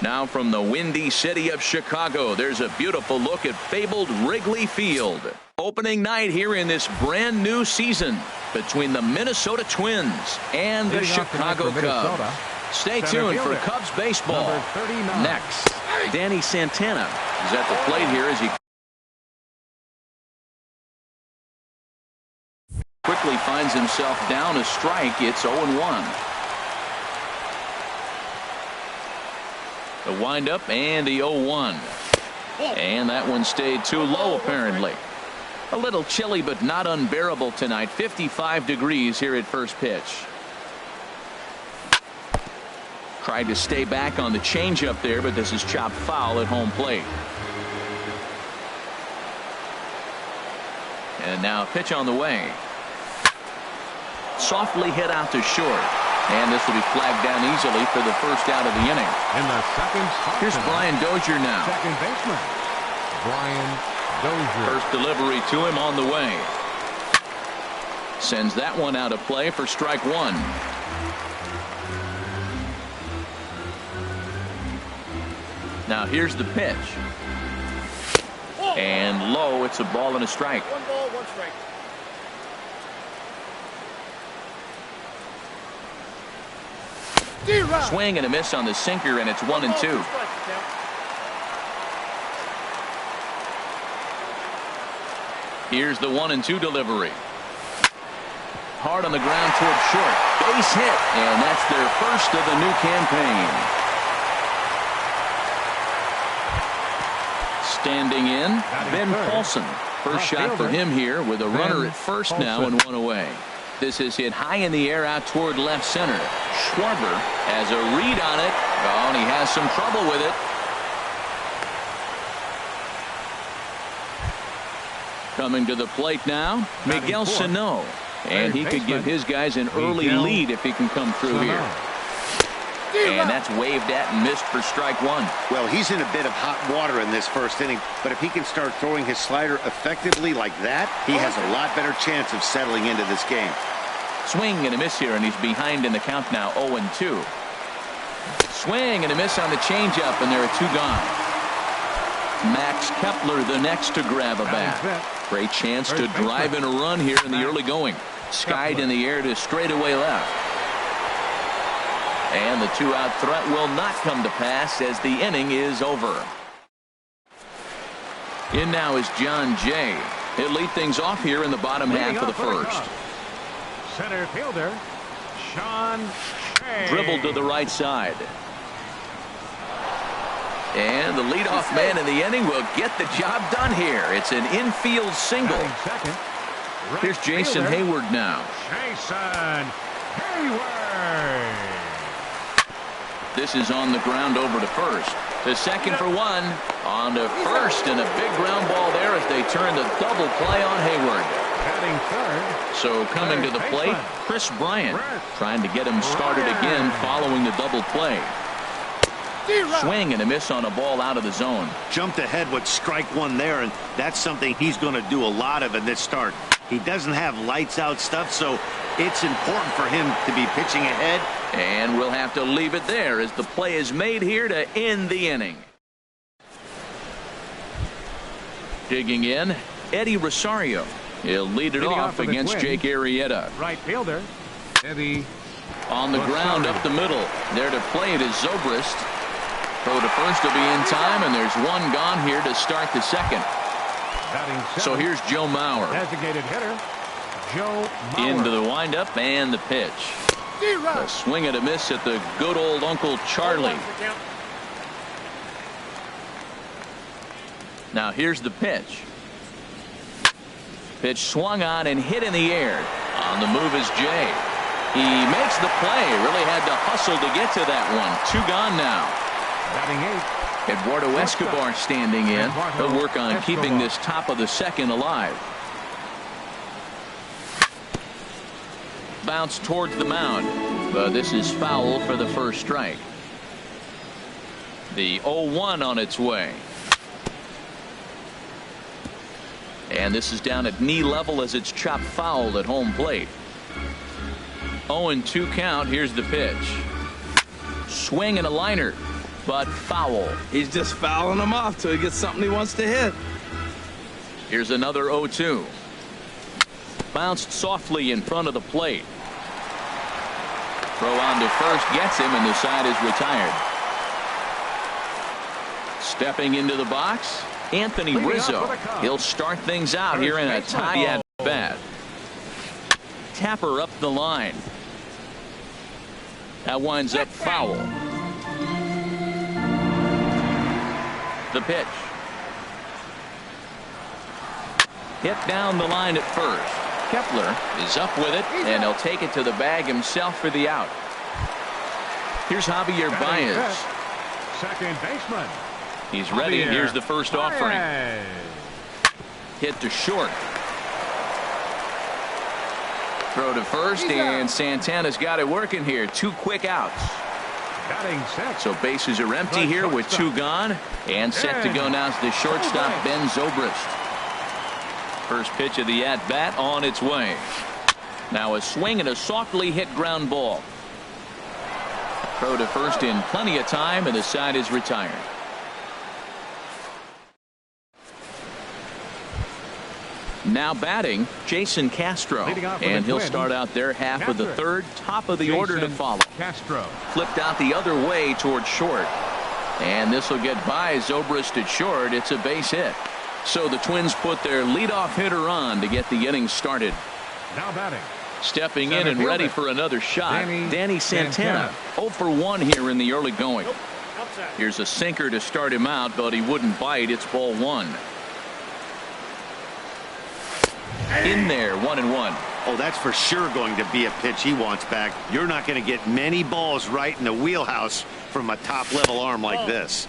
Now from the windy city of Chicago, there's a beautiful look at fabled Wrigley Field. Opening night here in this brand new season between the Minnesota Twins and the Chicago Cubs. Stay tuned for Cubs baseball. Next, Danny Santana is at the plate here as he quickly finds himself down a strike. It's 0-1. The windup and the 0-1. And that one stayed too low apparently. A little chilly but not unbearable tonight. 55 degrees here at first pitch. Tried to stay back on the changeup there, but this is chopped foul at home plate. And now a pitch on the way. Softly hit out to short. And this will be flagged down easily for the first out of the inning. In the second spot, here's Brian Dozier now. Second baseman, Brian Dozier. First delivery to him on the way. Sends that one out of play for strike one. Now here's the pitch. And low, it's a ball and a strike. 1 ball, 1 strike. Swing and a miss on the sinker, and it's 1-2. Here's the 1-2 delivery. Hard on the ground toward short. Base hit, and that's their first of the new campaign. Standing in, Ben Paulson. First shot for him here with a runner at first now and one away. This is hit high in the air out toward left center. Schwarber has a read on it. Oh, and he has some trouble with it. Coming to the plate now, Miguel Sano. And he could give his guys an early lead if he can come through here. And that's waved at and missed for strike one. Well, he's in a bit of hot water in this first inning, but if he can start throwing his slider effectively like that, he has a lot better chance of settling into this game. Swing and a miss here, and he's behind in the count now, 0-2. Swing and a miss on the changeup, and there are two gone. Max Kepler the next to grab a bat. Great chance to drive in a run here in the early going. Skied in the air to straightaway left. And the two-out threat will not come to pass as the inning is over. In now is John Jay. He'll lead things off here in the bottom half of the first. Center fielder, Sean Jay. Dribbled to the right side. And the leadoff man in the inning will get the job done here. It's an infield single. Here's Jason Hayward now. Jason Hayward. This is on the ground over to first. The second for one. On to first, and a big ground ball there as they turn the double play on Hayward. Batting third. So coming to the plate, Chris Bryant trying to get him started again following the double play. Swing and a miss on a ball out of the zone. Jumped ahead with strike one there, and that's something he's going to do a lot of in this start. He doesn't have lights out stuff, so it's important for him to be pitching ahead. And we'll have to leave it there as the play is made here to end the inning. Digging in, Eddie Rosario. He'll lead it off against Jake Arrieta. Right fielder, Eddie. On the ground up the middle. There to play it is Zobrist. Throw to first will be in time, and there's one gone here to start the second. So here's Joe Mauer. Designated hitter, Joe Mauer. Into the windup and the pitch. A swing and a miss at the good old Uncle Charlie. Now here's the pitch. Pitch swung on and hit in the air. On the move is Jay. He makes the play. Really had to hustle to get to that one. Two gone now. Batting eighth, Eduardo Escobar standing in. He'll work on keeping this top of the second alive. Bounce towards the mound. But this is foul for the first strike. The 0-1 on its way. And this is down at knee level as it's chopped foul at home plate. 0-2 count. Here's the pitch. Swing and a liner. but foul. He's just fouling them off till he gets something he wants to hit. Here's another 0-2. Bounced softly in front of the plate. Throw on to first gets him, and the side is retired. Stepping into the box, Anthony Rizzo. He'll start things out here in a tie at bat. Tapper up the line. That winds up foul. The pitch. Hit down the line at first. Kepler is up with it, and he'll take it to the bag himself for the out. Here's Javier Baez. Second baseman. He's ready. Here's the first offering. Hit to short. Throw to first, and Santana's got it working here. 2 quick outs. So bases are empty here with 2 gone, and set to go now is the shortstop Ben Zobrist. First pitch of the at-bat on its way. Now a swing and a softly hit ground ball. Throw to first in plenty of time, and the side is retired. Now batting, Jason Castro, and he'll start out their half of the third, top of the order to follow. Castro Flipped out the other way toward short, and this will get by Zobrist at short. It's a base hit. So the Twins put their leadoff hitter on to get the inning started. now batting. Stepping in and ready for another shot, Danny Santana. 0 for 1 here in the early going. Here's a sinker to start him out, but he wouldn't bite. It's ball 1. In there, 1-1. Oh, that's for sure going to be a pitch he wants back. You're not going to get many balls right in the wheelhouse from a top-level arm like this.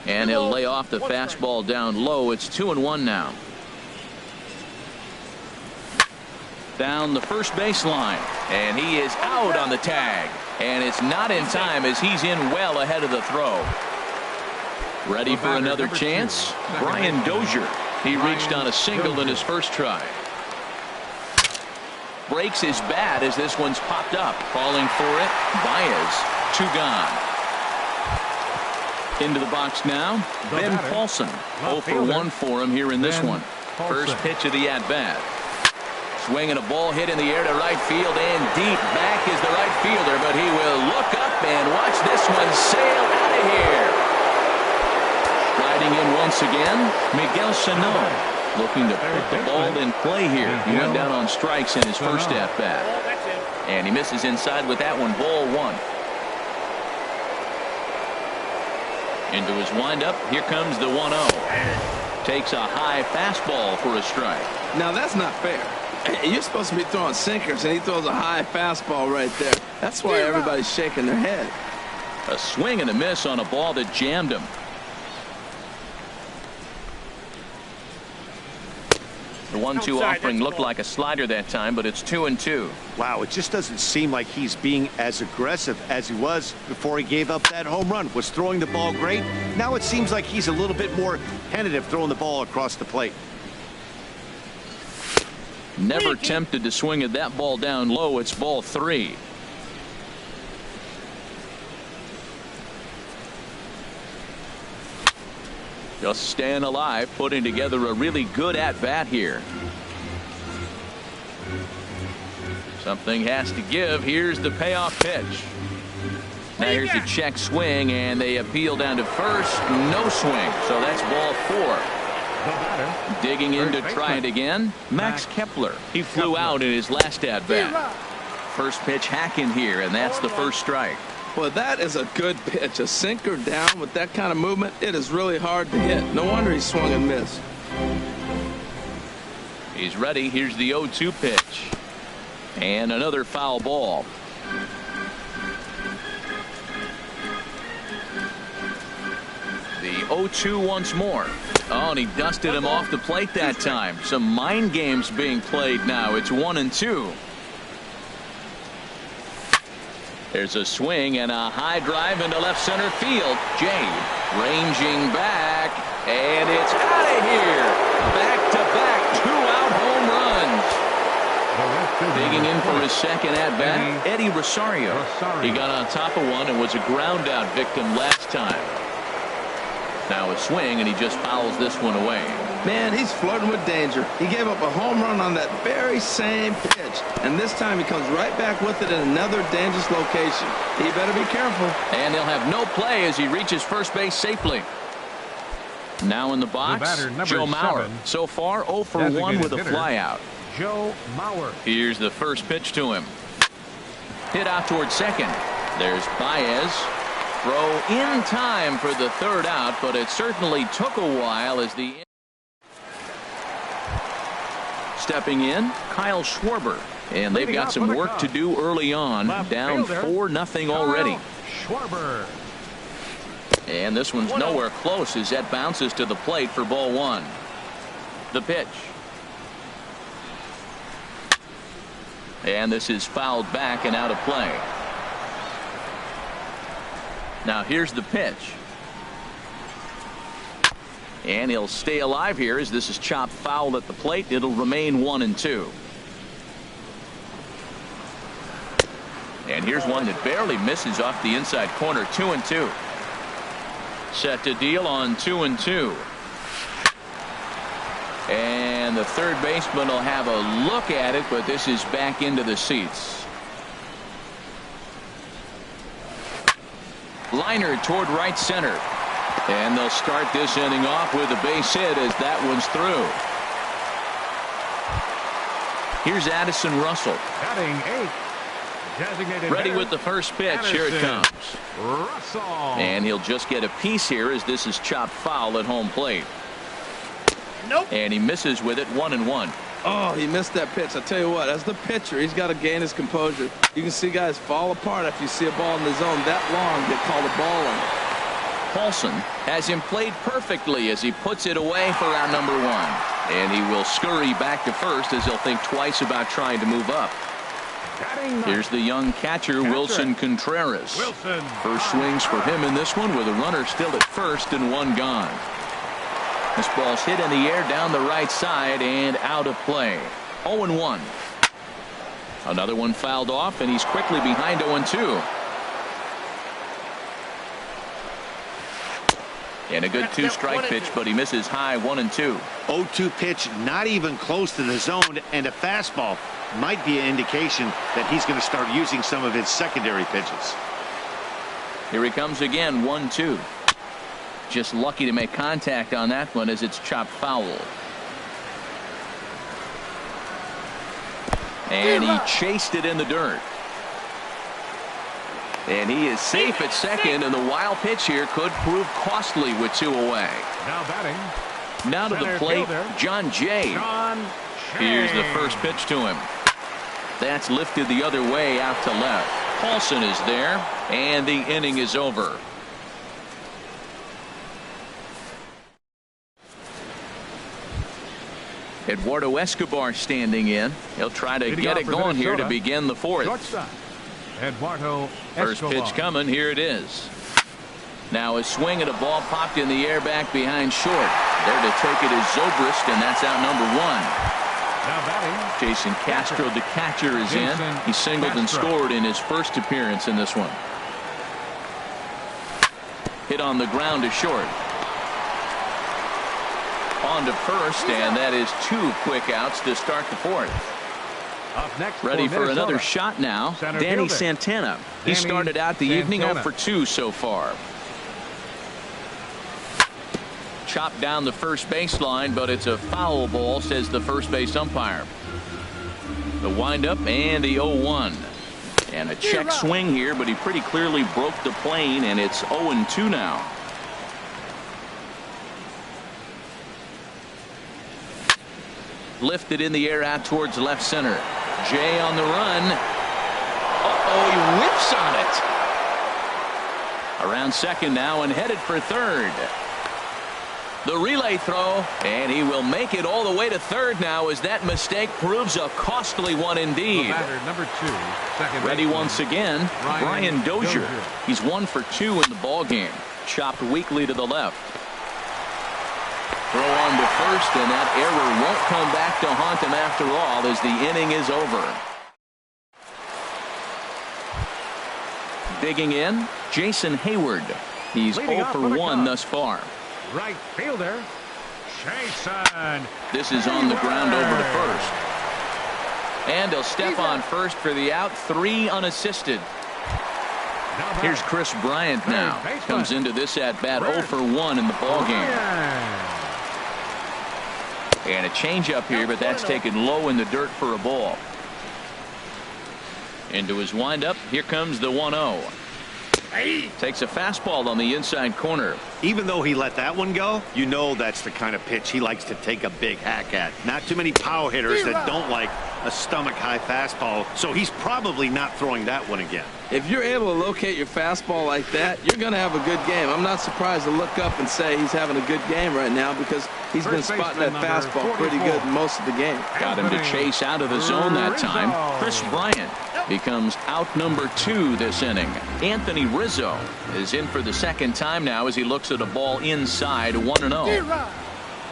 And he'll lay off the fastball down low. It's 2-1 now. Down the first baseline, and he is out on the tag, and it's not in time as he's in well ahead of the throw. Ready for another chance? Brian Dozier. He reached on a single in his first try. Breaks his bat as this one's popped up. Calling for it, Baez. 2 gone. Into the box now, Ben Paulson. 0 for 1 for him here in this one. First pitch of the at-bat. Swinging a ball hit in the air to right field, and deep back is the right fielder, but he will look up and watch this one sail out of here. Riding in once again, Miguel Sano, looking to put the ball in play here. He went down on strikes in his first at-bat, and he misses inside with that one. Ball 1. Into his windup, here comes the 1-0. Takes a high fastball for a strike. Now that's not fair. You're supposed to be throwing sinkers, and he throws a high fastball right there. That's why everybody's shaking their head. A swing and a miss on a ball that jammed him. The 1-2 offering looked like a slider that time, but it's 2-2. Wow, it just doesn't seem like he's being as aggressive as he was before he gave up that home run. Was throwing the ball great. Now it seems like he's a little bit more tentative throwing the ball across the plate. Never tempted to swing at that ball down low. It's ball 3. Just staying alive, putting together a really good at-bat here. Something has to give. Here's the payoff pitch. Now here's the check swing, and they appeal down to first. No swing, so that's ball 4. Digging in to try it again, Max Kepler. He flew out in his last at-bat. First pitch hack in here, and that's the first strike. Well, that is a good pitch. A sinker down with that kind of movement, it is really hard to hit. No wonder he swung and missed. He's ready. Here's the 0-2 pitch. And another foul ball. The 0-2 once more. Oh, and he dusted him off the plate that time. Some mind games being played now. It's 1-2. There's a swing and a high drive into left center field. Jay ranging back, and it's out of here. Back-to-back 2-out home runs. Digging in for his second at-bat, Eddie Rosario. He got on top of one and was a ground-out victim last time. Now a swing, and he just fouls this one away. Man, he's flirting with danger. He gave up a home run on that very same pitch, and this time he comes right back with it in another dangerous location. He better be careful. And he'll have no play as he reaches first base safely. Now in the box, Joe Mauer. So far, 0 for 1 with a flyout. Joe Mauer. Here's the first pitch to him. Hit out towards second. There's Baez. Throw in time for the third out, but it certainly took a while as the... Stepping in, Kyle Schwarber. And they've got some work to do early on. Down 4-0 already. Schwarber. And this one's nowhere close as that bounces to the plate for ball one. The pitch. And this is fouled back and out of play. Now here's the pitch. And he'll stay alive here as this is chopped foul at the plate. It'll remain 1-2. And here's one that barely misses off the inside corner. 2-2. Set to deal on 2-2. And the third baseman will have a look at it, but this is back into the seats. Liner toward right center. And they'll start this inning off with a base hit as that one's through. Here's Addison Russell. Batting 8. Designated Ready hitter, with the first pitch. Addison Here it comes. Russell. And he'll just get a piece here as this is chopped foul at home plate. Nope. And he misses with it. 1-1. Oh, he missed that pitch. I tell you what, as the pitcher, he's got to gain his composure. You can see guys fall apart after you see a ball in the zone that long get called a ball on it. Paulson has him played perfectly as he puts it away for out number 1. And he will scurry back to first as he'll think twice about trying to move up. Here's the young catcher, Wilson Contreras. First swings for him in this one with a runner still at first and one gone. This ball's hit in the air down the right side and out of play. 0-1. Another one fouled off, and he's quickly behind 0-2. And a good two-strike pitch, but he misses high. 1-2. 0-2 pitch, not even close to the zone, and a fastball might be an indication that he's going to start using some of his secondary pitches. Here he comes again. 1-2. Just lucky to make contact on that one as it's chopped foul. And he chased it in the dirt. And he is safe at second, and the wild pitch here could prove costly with 2 away. Now batting. Now to the plate, John Jay. Here's the first pitch to him. That's lifted the other way out to left. Paulson is there, and the inning is over. Eduardo Escobar standing in. He'll try to get it going here to begin the fourth. Eduardo First pitch coming. Here it is. Now a swing at a ball popped in the air back behind short. There to take it is Zobrist, and that's out number 1. Now batting. Jason Castro, the catcher, is in. He singled and scored in his first appearance in this one. Hit on the ground to short. On to first, and that is 2 quick outs to start the fourth. Up next Ready for another shot now. Danny Santana. He started out the evening 0 for 2 so far. Chopped down the first baseline, but it's a foul ball, says the first base umpire. The windup and the 0-1. And a check swing here, but he pretty clearly broke the plane, and it's 0-2 now. Lifted in the air out towards left center. Jay on the run. Uh-oh, he whips on it. Around second now and headed for third. The relay throw, and he will make it all the way to third now as that mistake proves a costly one indeed. Number 2, second Ready once again, Brian Dozier. He's 1 for 2 in the ball game. Chopped weakly to the left. Throw on to first, and that error won't come back to haunt him after all as the inning is over. Digging in, Jason Hayward. He's 0 for 1 thus far. Right fielder, Jason. This is on the ground over to first. And he'll step on first for the out, 3 unassisted. Here's Chris Bryant now. Comes into this at-bat 0 for 1 in the ballgame. And a changeup here, but that's taken low in the dirt for a ball. Into his windup, here comes the 1-0. Takes a fastball on the inside corner. Even though he let that one go, you know that's the kind of pitch he likes to take a big hack at. Not too many power hitters that don't like a stomach-high fastball, so he's probably not throwing that one again. If you're able to locate your fastball like that, you're going to have a good game. I'm not surprised to look up and say he's having a good game right now because he's been spotting that fastball pretty good most of the game. Got him to chase out of the zone that time. Chris Bryant becomes out number 2 this inning. Anthony Rizzo is in for the second time now as he looks at a ball inside 1-0.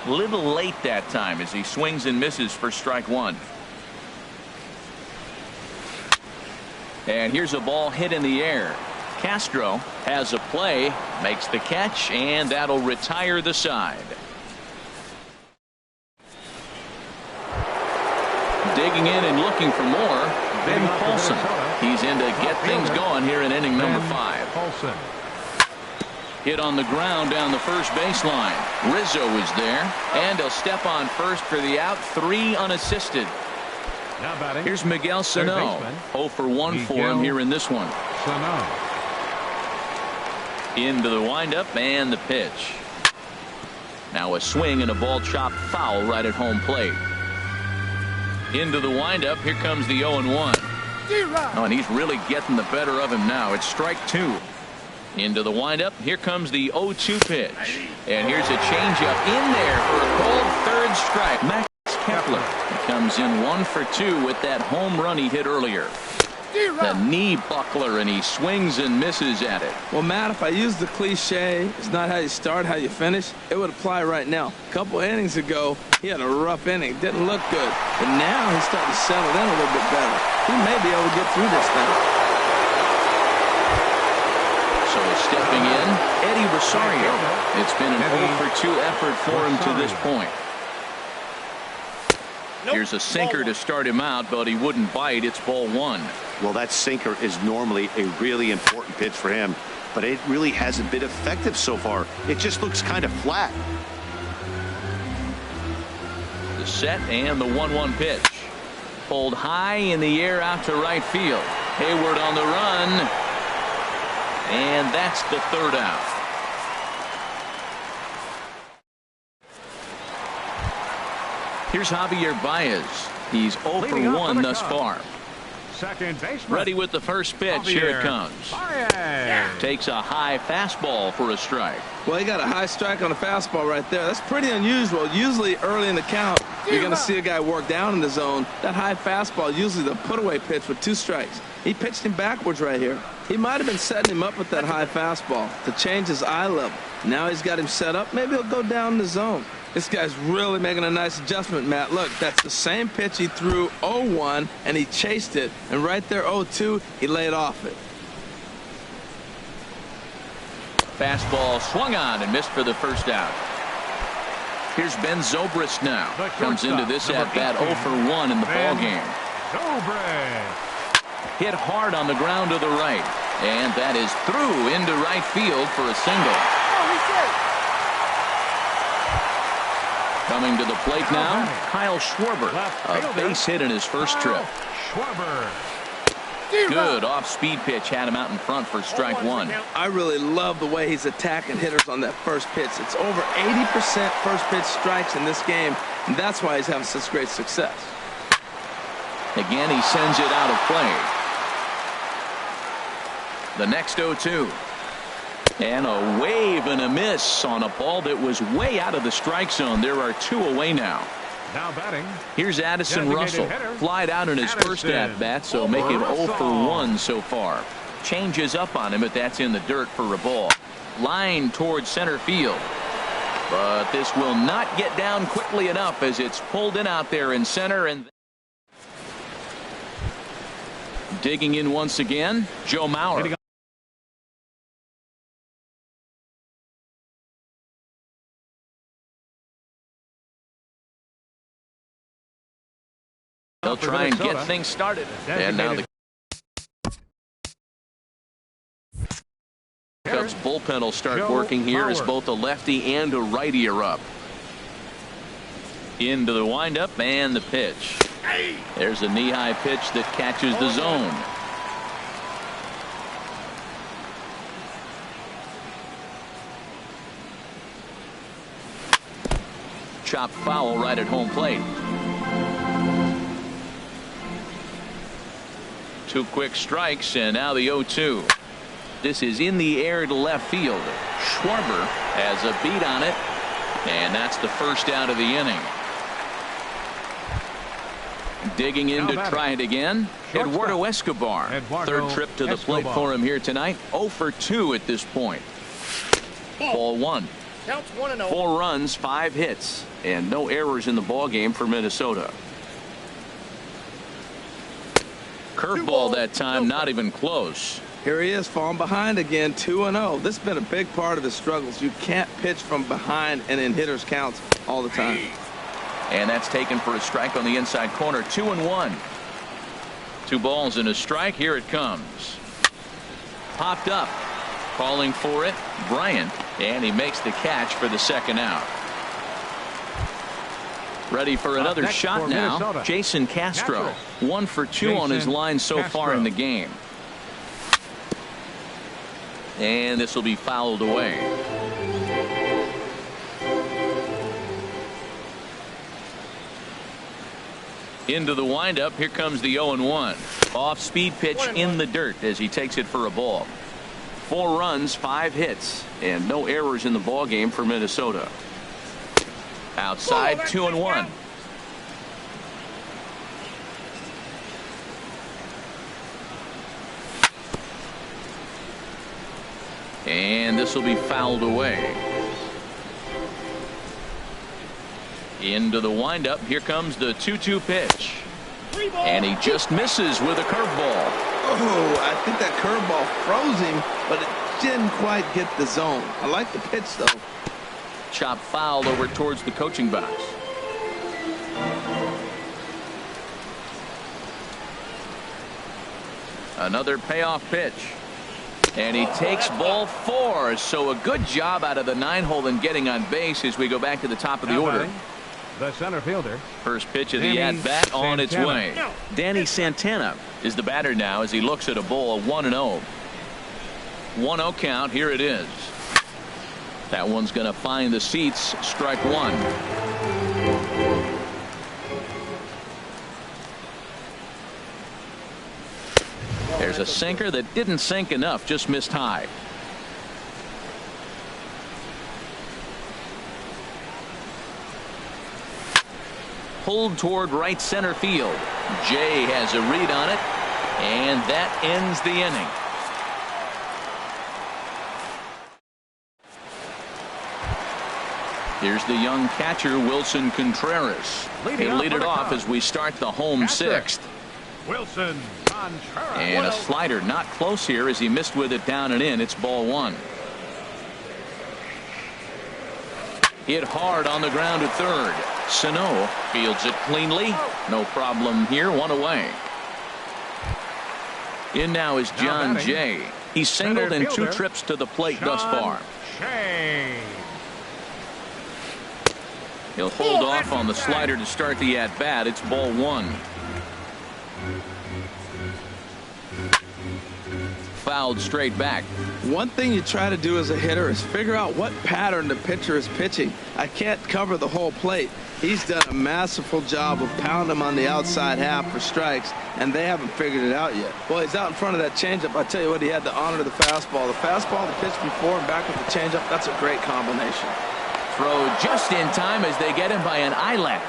A little late that time as he swings and misses for strike 1. And here's a ball hit in the air. Castro has a play, makes the catch, and that'll retire the side. Digging in and looking for more, Ben Paulson. He's in to get things going here in inning number 5. Hit on the ground down the first baseline. Rizzo is there, and he'll step on first for the out, 3 unassisted. Here's Miguel Sano. 0 for 1 for him here in this one. Into the windup and the pitch. Now a swing and a ball chopped foul right at home plate. Into the windup. Here comes the 0-1. Oh, and he's really getting the better of him now. It's strike 2. Into the windup. Here comes the 0-2 pitch. And here's a changeup in there for a called third strike. Max Kepler comes in 1 for 2 with that home run he hit earlier. The knee buckler, and he swings and misses at it. Well, Matt, if I use the cliche, it's not how you start, how you finish, it would apply right now. A couple innings ago, he had a rough inning. Didn't look good. But now he's starting to settle in a little bit better. He may be able to get through this thing. So stepping in, Eddie Rosario. It's been an 0 for 2 effort for him to this point. Here's a sinker to start him out, but he wouldn't bite. It's ball 1. Well, that sinker is normally a really important pitch for him, but it really hasn't been effective so far. It just looks kind of flat. The set and the 1-1 pitch. Pulled high in the air out to right field. Hayward on the run. And that's the third out. Here's Javier Baez. He's 0 for 1 thus far. Second baseman. Ready with the first pitch. Here it comes. Takes a high fastball for a strike. Well, he got a high strike on a fastball right there. That's pretty unusual. Usually early in the count, you're going to see a guy work down in the zone. That high fastball, usually the put-away pitch with 2 strikes. He pitched him backwards right here. He might have been setting him up with that high fastball to change his eye level. Now he's got him set up. Maybe he'll go down in the zone. This guy's really making a nice adjustment, Matt. Look, that's the same pitch he threw 0-1, and he chased it. And right there, 0-2, he laid off it. Fastball swung on and missed for the first out. Here's Ben Zobrist now. Comes into this at-bat 0 for 1 in the ballgame. Hit hard on the ground to the right. And that is through into right field for a single. Coming to the plate now, Kyle Schwarber. A base hit in his first trip. Good off-speed pitch had him out in front for strike 1. I really love the way he's attacking hitters on that first pitch. It's over 80% first pitch strikes in this game, and that's why he's having such great success. Again, he sends it out of play. The next 0-2. And a wave and a miss on a ball that was way out of the strike zone. There are 2 away now. Now batting. Here's Addison Russell. Flied out in his first at-bat, so make it 0 for 1 so far. Changes up on him, but that's in the dirt for a ball. Line towards center field. But this will not get down quickly enough as it's pulled in out there in center. And digging in once again, Joe Mauer. They'll try and get things started. And now the Cubs bullpen will start working here as both a lefty and a righty are up. Into the windup and the pitch. There's a knee-high pitch that catches the zone. Chopped foul right at home plate. Two quick strikes, and now the 0-2. This is in the air to left field. Schwarber has a beat on it, and that's the first out of the inning. Digging in to try it again, Eduardo Escobar. Third trip to the plate for him here tonight. 0 for 2 at this point. Ball one. 4 runs, 5 hits, and no errors in the ball game for Minnesota. Curveball that time, not even close. Here he is, falling behind again, 2-0. This has been a big part of his struggles. You can't pitch from behind and in hitters' counts all the time. And that's taken for a strike on the inside corner. 2-1. 2 balls and a strike. Here it comes. Popped up. Calling for it, Bryant, and he makes the catch for the second out. Ready for another shot now, Minnesota. Jason Castro. 1 for 2 on his line so far in the game. And this will be fouled away. Into the windup. Here comes the 0-1. Off-speed pitch in the dirt as he takes it for a ball. 4 runs, 5 hits, and no errors in the ball game for Minnesota. Outside, 2-1. And this will be fouled away. Into the windup. Here comes the 2-2 pitch. And he just misses with a curveball. Oh, I think that curveball froze him, but it didn't quite get the zone. I like the pitch, though. Chop fouled over towards the coaching box. Another payoff pitch. And he takes ball 4. So a good job out of the 9-hole in getting on base as we go back to the top of the order. The center fielder. First pitch of the at-bat on its way. Danny Santana is the batter now as he looks at a ball, 1-0. 1-0 count. Here it is. That one's going to find the seats. Strike 1. There's a sinker that didn't sink enough, just missed high. Pulled toward right center field. Jay has a read on it, and that ends the inning. Here's the young catcher, Wilson Contreras. He'll lead it off as we start the home 6th. Wilson Contreras. And a slider not close here as he missed with it down and in. It's ball 1. Hit hard on the ground at third. Sano fields it cleanly. No problem here. 1 away. In now is John Jay. He's singled in 2 trips to the plate thus far. He'll hold off on the slider to start the at-bat. It's ball 1. Fouled straight back. One thing you try to do as a hitter is figure out what pattern the pitcher is pitching. I can't cover the whole plate. He's done a masterful job of pounding him on the outside half for strikes, and they haven't figured it out yet. Well, he's out in front of that changeup. I tell you what, he had to honor the fastball. The fastball, the pitch before and back with the changeup, that's a great combination. Throw just in time as they get him by an eyelash.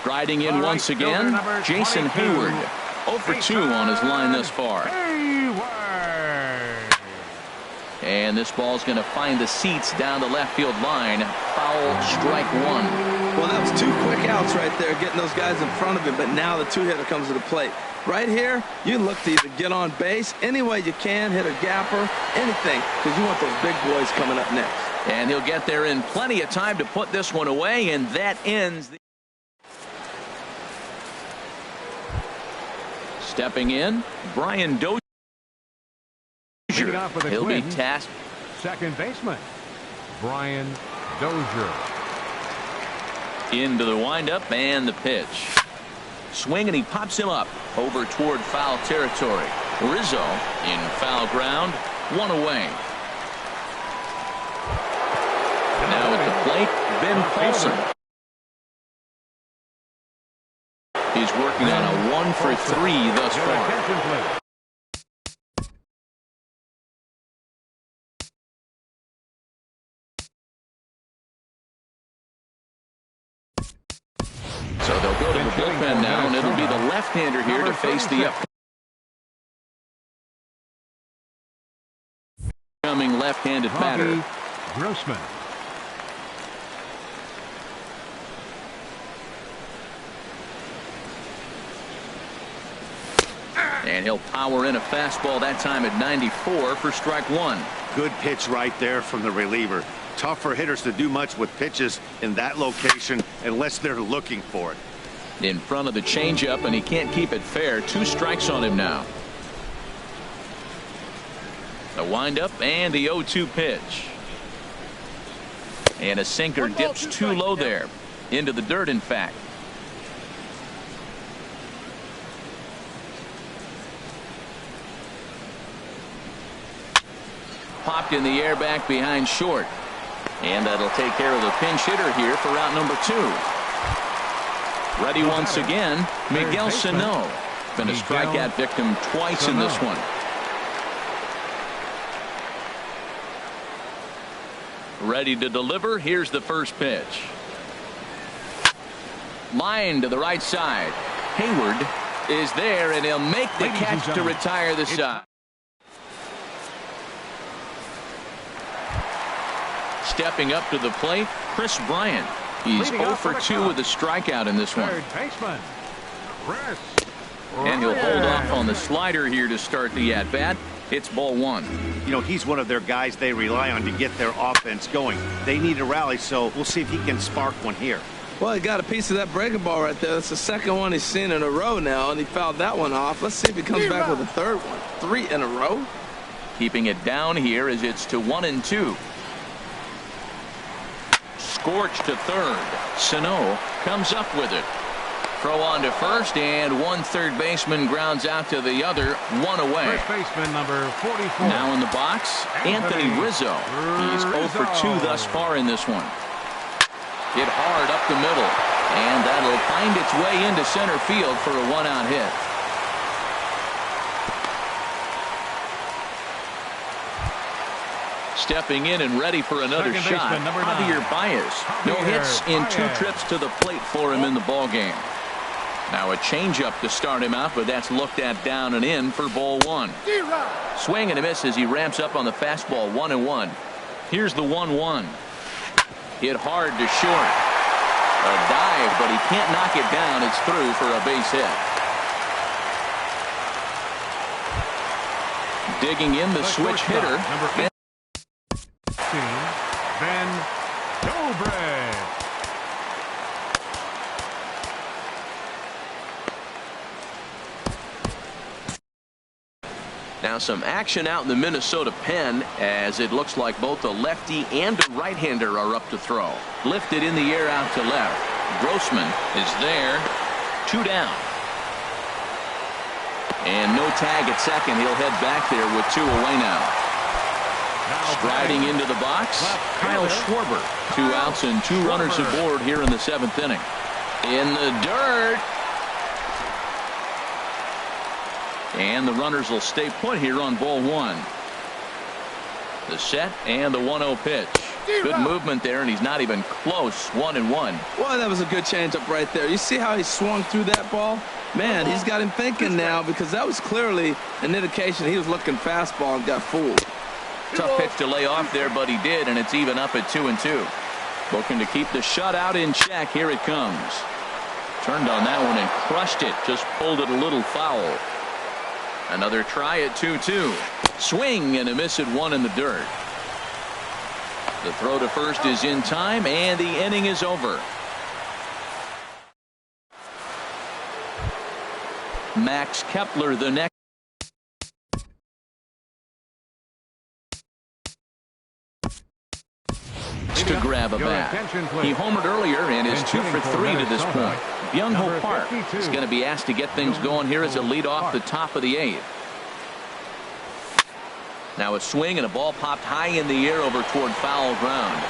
Striding in once again, Jason Hayward. 0 for 2 on his line thus far. And this ball's going to find the seats down the left field line. Foul, strike one. Well, that was 2 quick outs right there, getting those guys in front of him, but now the 2-hitter comes to the plate. Right here, you look to either get on base any way you can, hit a gapper, anything, because you want those big boys coming up next. And he'll get there in plenty of time to put this one away, and that ends the... Stepping in, Brian Dozier. He'll be tasked. Second baseman, Brian Dozier. Into the windup and the pitch. Swing, and he pops him up over toward foul territory. Rizzo in foul ground, 1 away. Now at the plate, Ben Paulson. He's working on a 1 for 3 thus far. So they'll go to the bullpen now, and it'll be the left-hander here to face the upcoming left-handed batter. Grossman. And he'll power in a fastball that time at 94 for strike one. Good pitch right there from the reliever. Tough for hitters to do much with pitches in that location unless they're looking for it. In front of the changeup, and he can't keep it fair. 2 strikes on him now. The windup and the 0-2 pitch. And a sinker dips too low there. Into the dirt, in fact. Popped in the air back behind short. And that'll take care of the pinch hitter here for out number 2. Ready once again, Miguel Sano. Been a strikeout victim twice in this one. Ready to deliver. Here's the first pitch. Line to the right side. Hayward is there, and he'll make the catch to retire the side. Stepping up to the plate, Chris Bryant. He's 0 for 2 with a strikeout in this one. Third baseman, Chris. And he'll hold off on the slider here to start the at-bat. It's ball 1. You know, he's one of their guys they rely on to get their offense going. They need a rally, so we'll see if he can spark one here. Well, he got a piece of that breaking ball right there. That's the second one he's seen in a row now, and he fouled that one off. Let's see if he comes back with a third one. 3 in a row. Keeping it down here as it's to 1-2. Scorch to third. Sano comes up with it. Throw on to first, and one third baseman grounds out to the other, 1 away. First baseman number 44. Now in the box, Anthony Rizzo. He's 0 for 2 thus far in this one. Hit hard up the middle, and that'll find its way into center field for a 1-out hit. Stepping in and ready for another shot, Javier Baez. No hits in 2 trips to the plate for him in the ballgame. Now a changeup to start him out, but that's looked at down and in for ball 1. Swing and a miss as he ramps up on the fastball, 1-1. Here's the 1-1. Hit hard to short. A dive, but he can't knock it down. It's through for a base hit. Digging in the switch hitter. Ben Dobre. Now some action out in the Minnesota pen as it looks like both the lefty and the right-hander are up to throw. Lifted in the air out to left. Grossman is there. 2 down. And no tag at second. He'll head back there with 2 away now. Striding into the box, Kyle Schwarber. 2 outs and 2 runners aboard here in the 7th inning. In the dirt. And the runners will stay put here on ball 1. The set and the 1-0 pitch. Good movement there, and he's not even close. 1-1. Well, that was a good changeup right there. You see how he swung through that ball? Man, he's got him thinking now, because that was clearly an indication he was looking fastball and got fooled. Tough pitch to lay off there, but he did, and it's even up at 2-2. Looking to keep the shutout in check. Here it comes. Turned on that one and crushed it. Just pulled it a little foul. Another try at 2-2. Swing and a miss at one in the dirt. The throw to first is in time, and the inning is over. Max Kepler the next to grab a bat. He homered earlier and is 2 for 3 to this point. Byung-ho Park is going to be asked to get things going here as a lead off the top of the 8th. Now a swing and a ball popped high in the air over toward foul ground.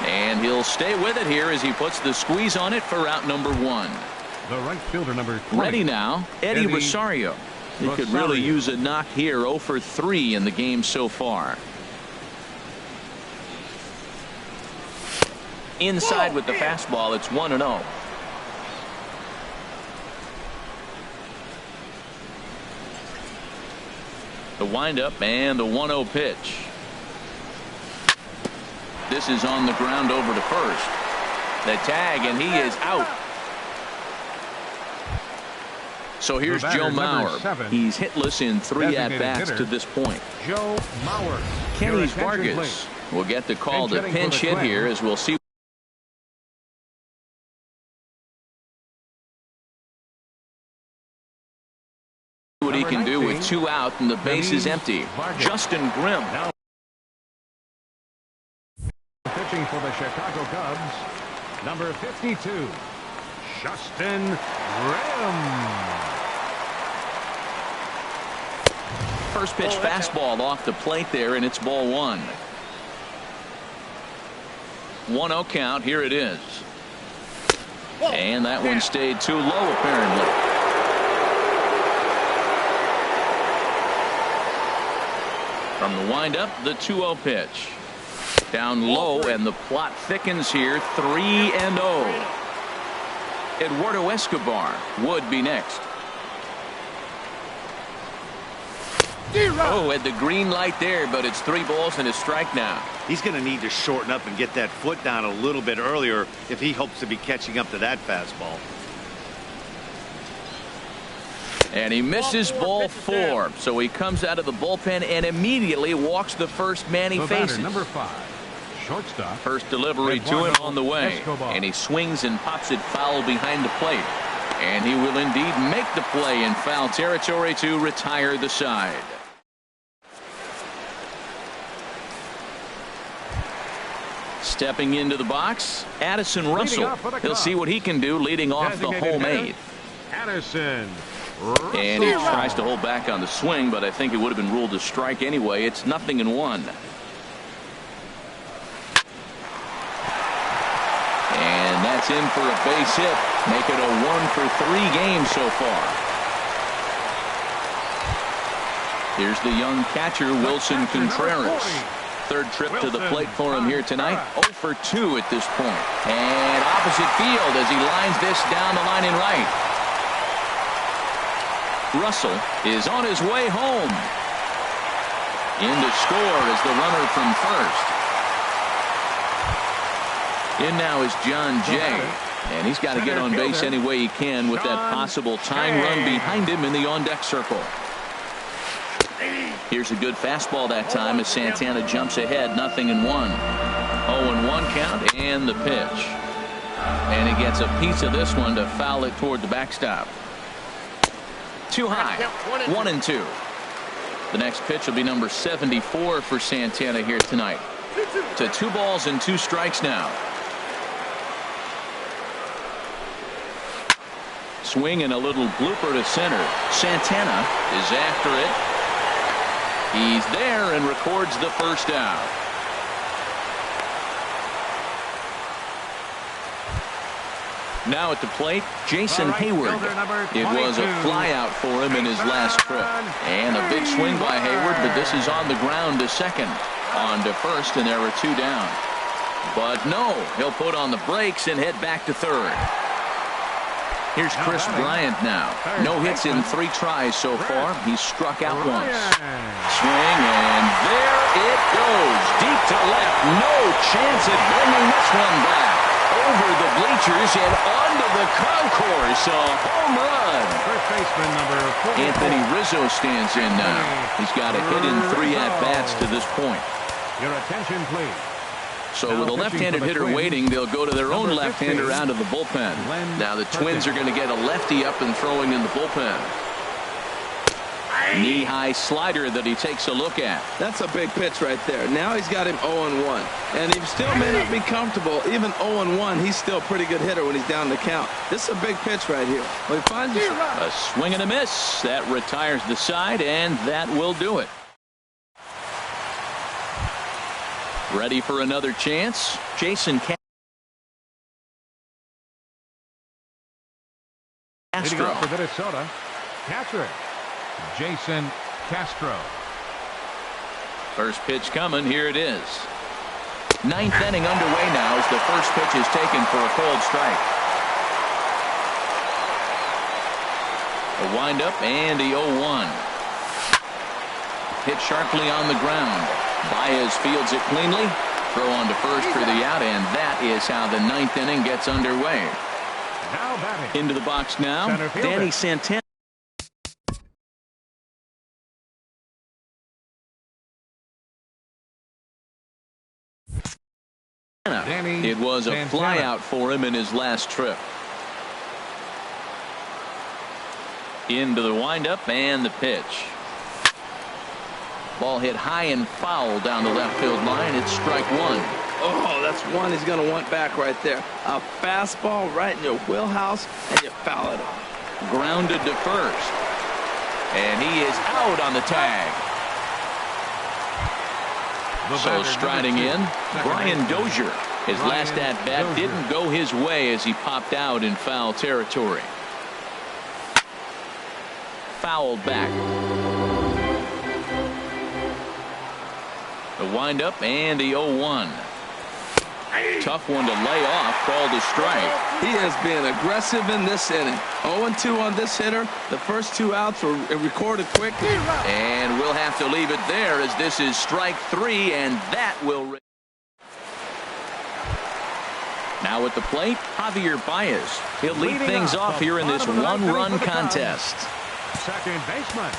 And he'll stay with it here as he puts the squeeze on it for out number 1. The right fielder, number 20. Ready now, Eddie Rosario. He could really use a knock here. 0 for 3 in the game so far. Inside with the fastball, it's 1-0. The windup and the 1-0 pitch. This is on the ground over to first. The tag, and he is out. So here's Joe Mauer. He's hitless in 3 at-bats to this point. Joe Mauer. Kenny Vargas will get the call to pinch hit here, as we'll see what he can do with 2 out and the base is empty. Justin Grimm. Pitching for the Chicago Cubs, number 52, Justin Grimm. First pitch fastball off the plate there, and it's ball 1. 1-0 count. Here it is. And that one stayed too low, apparently. From the windup, the 2-0 pitch. Down low, and the plot thickens here. 3-0. Eduardo Escobar would be next. Oh, at the green light there, but it's 3 balls and a strike now. He's going to need to shorten up and get that foot down a little bit earlier if he hopes to be catching up to that fastball. And he misses ball 4, so he comes out of the bullpen and immediately walks the first man he faces. Number 5, shortstop. First delivery to him on the way, and he swings and pops it foul behind the plate. And he will indeed make the play in foul territory to retire the side. Stepping into the box, Addison Russell. He'll see what he can do leading off the home 8th. Addison. And he tries to hold back on the swing, but I think it would have been ruled a strike anyway. It's 0-1. And that's in for a base hit. Make it a 1 for 3 game so far. Here's the young catcher, Wilson Contreras. Third trip to the plate for him here tonight. 0 for 2 at this point. And opposite field as he lines this down the line in right. Russell is on his way home. In to score is the runner from first. In now is John Jay. And he's got to get on base any way he can with that possible tying run behind him in the on-deck circle. Here's a good fastball that time as Santana jumps ahead. 0-1. 0-1 count and the pitch. And he gets a piece of this one to foul it toward the backstop. Too high. 1-2. The next pitch will be number 74 for Santana here tonight. To 2 balls and 2 strikes now. Swing and a little blooper to center. Santana is after it. He's there and records the first out. Now at the plate, Jason Hayward. It was a flyout for him in his last trip. And a big swing by Hayward, but this is on the ground to second. On to first, and there are 2 down. But no, he'll put on the brakes and head back to third. Here's Chris Bryant now. No hits in 3 tries so far. He's struck out once. Swing, and there to left. No chance at bringing this one back. Over the bleachers and onto the concourse. A home run. First baseman number 44. Anthony Rizzo stands in now. He's got a hit in 3 at-bats to this point. Your attention, please. So with a left-handed hitter waiting, they'll go to their own left-hander out of the bullpen. Now the Twins are going to get a lefty up and throwing in the bullpen. Knee-high slider that he takes a look at. That's a big pitch right there. Now he's got him 0-1. And he still may not be comfortable. Even 0-1, he's still a pretty good hitter when he's down the count. This is a big pitch right here. Well, he finds a swing and a miss. That retires the side, and that will do it. Ready for another chance? Jason Leading Castro. off for Minnesota, catcher Jason Castro. First pitch coming. Here it is. 9th inning underway now as the first pitch is taken for a cold strike. A windup and the 0-1. Hit sharply on the ground. Baez fields it cleanly. Throw on to first for the out, and that is how the 9th inning gets underway. Now batting. Into the box now, Center fielder. Danny Santana. It was a flyout for him in his last trip. Into the windup and the pitch. Ball hit high and foul down the left field line. It's strike one. Oh, that's one he's going to want back right there. A fastball right in your wheelhouse, and you foul it off. Grounded to first. And he is out on the tag. So striding in, Brian Dozier. His last at-bat didn't go his way as he popped out in foul territory. Fouled back. The windup and the 0-1. Tough one to lay off, called a strike. He has been aggressive in this inning. 0-2 on this hitter. The first 2 outs were recorded quick. And we'll have to leave it there as this is strike 3, and that will... Now at the plate, Javier Baez. He'll lead things off here in this one-run contest. Second baseman,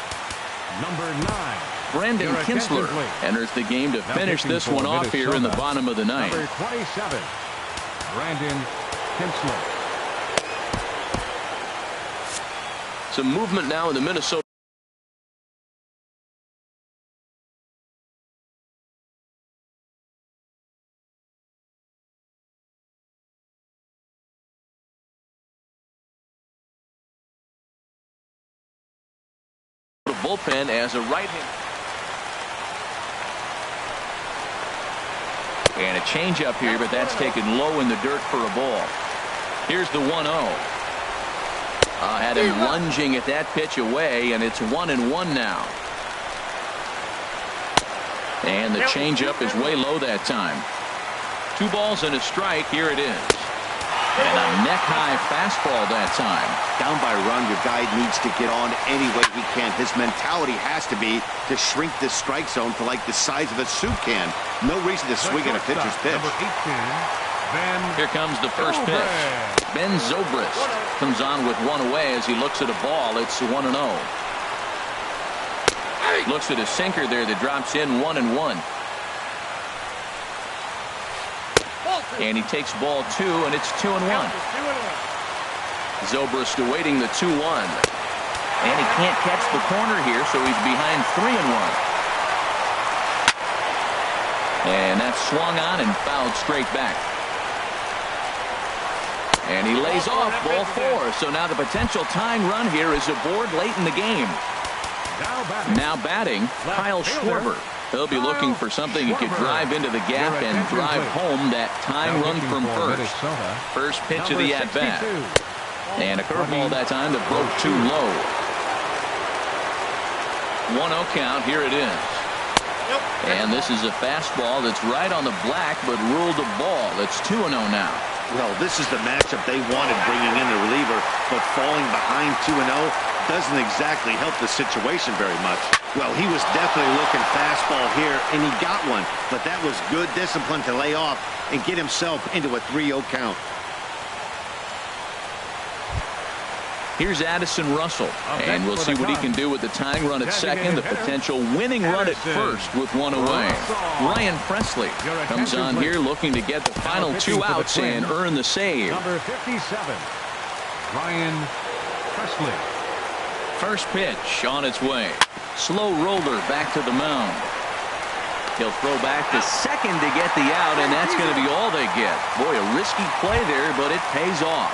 number 9. Brendan Kinsler enters the game to finish this one off here in the bottom of the ninth. Number 27, Brandon Kinsler. Some movement now in the Minnesota. Bullpen as a right-hand. And a changeup here, but that's taken low in the dirt for a ball. Here's the 1-0. Had him lunging at that pitch away, and it's 1-1 now. And the changeup is way low that time. 2 balls and a strike. Here it is. And a neck-high fastball that time. Down by a run, your guy needs to get on any way he can. His mentality has to be to shrink this strike zone to like the size of a soup can. No reason to swing at a pitcher's pitch. Number 18, Ben Here comes the first pitch. Ben Zobrist comes on with one away as he looks at a ball. It's 1-0. Looks at a sinker there that drops in 1-1. And he takes ball 2, and it's 2-1. Zobrist awaiting the 2-1. And he can't catch the corner here, so he's behind 3-1. And that's swung on and fouled straight back. And he lays off ball 4. So now the potential tying run here is aboard late in the game. Now batting, Kyle Schwarber. He'll be looking for something he could drive into the gap and drive home that tying run from first. First pitch of the at-bat. And a curveball that time that broke too low. 1-0 count. Here it is. And this is a fastball that's right on the black, but ruled a ball. It's 2-0 now. Well, this is the matchup they wanted bringing in the reliever, but falling behind 2-0, doesn't exactly help the situation very much. Well, he was definitely looking fastball here, and he got one. But that was good discipline to lay off and get himself into a 3-0 count. Here's Addison Russell, and we'll see what he can do with the tying run at second, the potential winning run at first with one away. Ryan Presley comes on here looking to get the final 2 outs and earn the save. Number 57, Ryan Presley. First pitch on its way. Slow roller back to the mound. He'll throw back to second to get the out, and that's going to be all they get. Boy, a risky play there, but it pays off.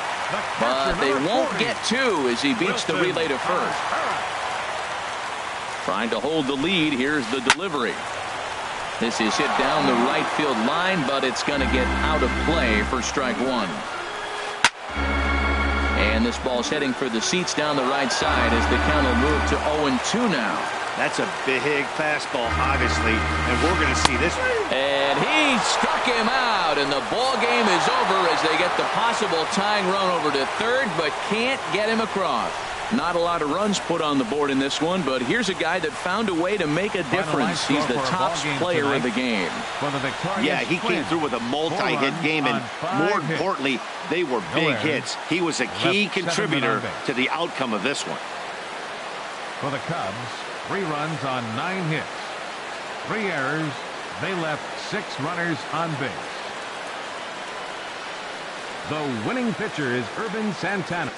But they won't get 2 as he beats the relay to first. Trying to hold the lead. Here's the delivery. This is hit down the right field line, but it's going to get out of play for strike 1. And this ball's heading for the seats down the right side as the count will move to 0-2 now. That's a big fastball, obviously, and we're going to see this. And he struck him out, and the ball game is over as they get the possible tying run over to third, but can't get him across. Not a lot of runs put on the board in this one, but here's a guy that found a way to make a difference. He's the top player of the game. Yeah, he came through with a multi-hit game, and more importantly, they were big hits. He was a key contributor to the outcome of this one. For the Cubs, 3 runs on 9 hits. 3 errors. They left 6 runners on base. The winning pitcher is Urban Santana.